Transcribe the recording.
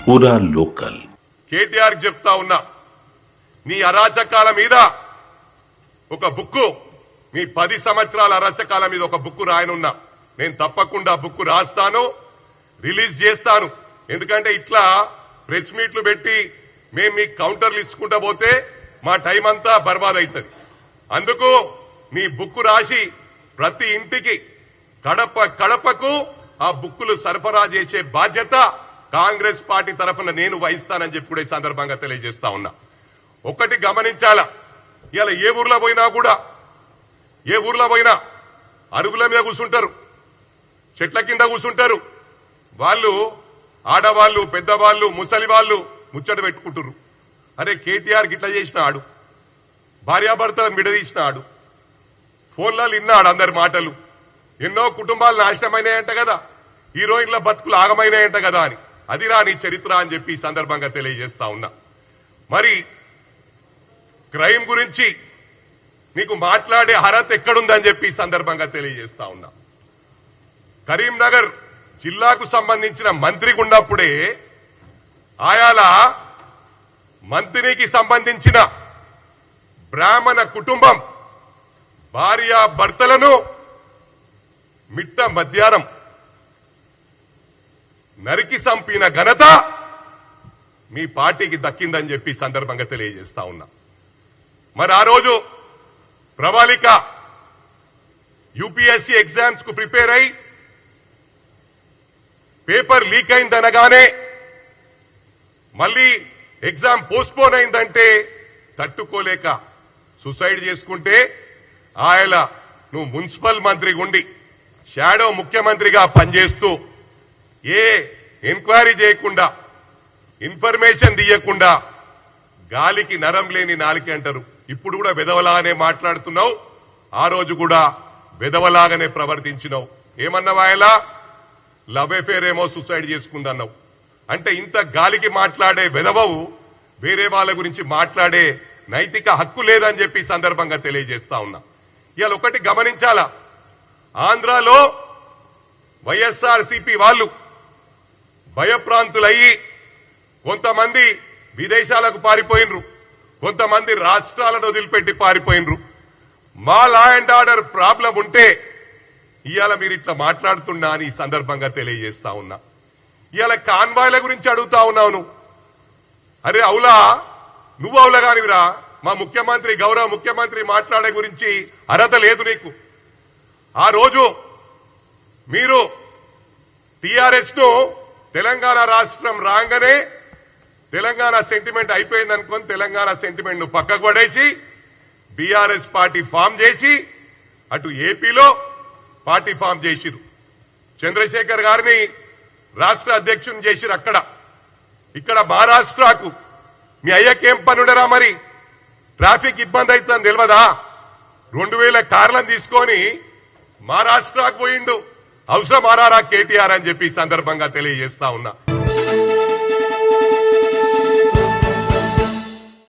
పూరా లోకల్. కేటీఆర్ చెప్తా ఉన్నా, నీ అరాచకాల మీద ఒక బుక్కు, మీ 10 సంవత్సరాల అరాచకాల మీద ఒక బుక్కు రాయనున్నా. నేను తప్పకుండా బుక్కు రాస్తాను, రిలీజ్ చేస్తాను. ఎందుకంటే ఇట్లా ప్రెస్ మీట్లు పెట్టి మేము మీ కౌంటర్లు ఇచ్చుకుంటా పోతే మా టైం అంతా బర్బాద్ అవుతుంది. అందుకు నీ బుక్కు రాసి ప్రతి ఇంటికి కడపకు ఆ బుక్కులు సరఫరా చేసే బాధ్యత కాంగ్రెస్ పార్టీ తరఫున నేను వహిస్తానని చెప్పి కూడా ఈ సందర్భంగా తెలియజేస్తా ఉన్నా. ఒకటి గమనించాలా, ఇలా ఏ ఊర్లో పోయినా అరుగుల మీద కూర్చుంటారు, చెట్ల కింద కూర్చుంటారు. వాళ్ళు ఆడవాళ్ళు, పెద్దవాళ్ళు, ముసలి వాళ్ళు ముచ్చట పెట్టుకుంటారు. అరే కేటీఆర్ గిట్లా చేసిన ఆడు, భార్యాభర్తలను విడదీసిన ఆడు, ఫోన్లలో విన్నాడు అందరి మాటలు, ఎన్నో కుటుంబాలు నాశనమైనాయంట కదా, హీరోయిన్ల బతుకులు ఆగమైనాయంట కదా అని. అది నీ చరిత్ర అని చెప్పి ఈ సందర్భంగా తెలియజేస్తా ఉన్నా. మరి క్రైమ్ గురించి నీకు మాట్లాడే అర్హత ఎక్కడుందని చెప్పి ఈ సందర్భంగా తెలియజేస్తా ఉన్నా. కరీంనగర్ జిల్లాకు సంబంధించిన మంత్రి ఉన్నప్పుడే ఆయాల మంత్రికి సంబంధించిన బ్రాహ్మణ కుటుంబం భార్య భర్తలను మిట్ట మధ్యాహ్నం నరికి చంపిన ఘనత మీ పార్టీకి దక్కిందని చెప్పి సందర్భంగా తెలియజేస్తా ఉన్నా. మరి ఆ రోజు ప్రవాళిక యూపీఎస్సీ ఎగ్జామ్స్ కు ప్రిపేర్ అయి పేపర్ లీక్ అయిందనగానే మళ్ళీ ఎగ్జామ్ పోస్ట్పోన్ అయిందంటే తట్టుకోలేక సూసైడ్ చేసుకుంటే ఆయన నువ్వు మున్సిపల్ మంత్రి ఉండి షాడో ముఖ్యమంత్రిగా పనిచేస్తూ ఏ ఎంక్వైరీ చేయకుండా, ఇన్ఫర్మేషన్ తీయకుండా గాలికి నరం లేని నాలికి అంటారు. ఇప్పుడు కూడా వెధవలాగానే మాట్లాడుతున్నావు, ఆ రోజు కూడా వెధవలాగానే ప్రవర్తించినావు. ఏమన్నావు ఆయన? లవ్ అఫేర్ ఏమో సూసైడ్ చేసుకుందన్నావు. అంటే ఇంత గాలికి మాట్లాడే వెధవవు వేరే వాళ్ళ గురించి మాట్లాడే నైతిక హక్కు లేదని చెప్పి సందర్భంగా తెలియజేస్తా ఉన్నా. ఇవాళ ఒకటి గమనించాలా, ఆంధ్రాలో వైఎస్ఆర్సీపీ వాళ్ళు భయప్రాంతులయ్యి కొంతమంది విదేశాలకు పారిపోయినరు, కొంతమంది రాష్ట్రాలను వదిలిపెట్టి పారిపోయినరు. మా లా అండ్ ఆర్డర్ ప్రాబ్లం ఉంటే ఇవాళ మీరు ఇట్లా మాట్లాడుతున్నా అని ఈ సందర్భంగా తెలియజేస్తా ఉన్నా. ఇవాళ కాన్వాయ్ల గురించి అడుగుతా ఉన్నావు. అరే అవులా, నువ్వు అవులా కానివిరా, మా ముఖ్యమంత్రి, గౌరవ ముఖ్యమంత్రి మాట్లాడే గురించి అర్హత లేదు నీకు. ఆ రోజు మీరు టిఆర్ఎస్ ను తెలంగాణ రాష్ట్రం రాగానే తెలంగాణ సెంటిమెంట్ అయిపోయింది అనుకొని తెలంగాణ సెంటిమెంట్ ను పక్కకు పడేసి బీఆర్ఎస్ పార్టీ ఫామ్ చేసి అటు ఏపీలో పార్టీ ఫామ్ చేసిరు. చంద్రశేఖర్ గారిని రాష్ట్ర అధ్యక్షుని చేసిరు. ఇక్కడ మహారాష్ట్రకు మీ అయ్యకేం పనుడరా? మరి ట్రాఫిక్ ఇబ్బంది అవుతుందని తెలియదా? 2000 కార్లను తీసుకొని మహారాష్ట్రకు పోయిండు. అవసరం ఆరారా కేటీఆర్ అని చెప్పి సందర్భంగా తెలియజేస్తా ఉన్నా.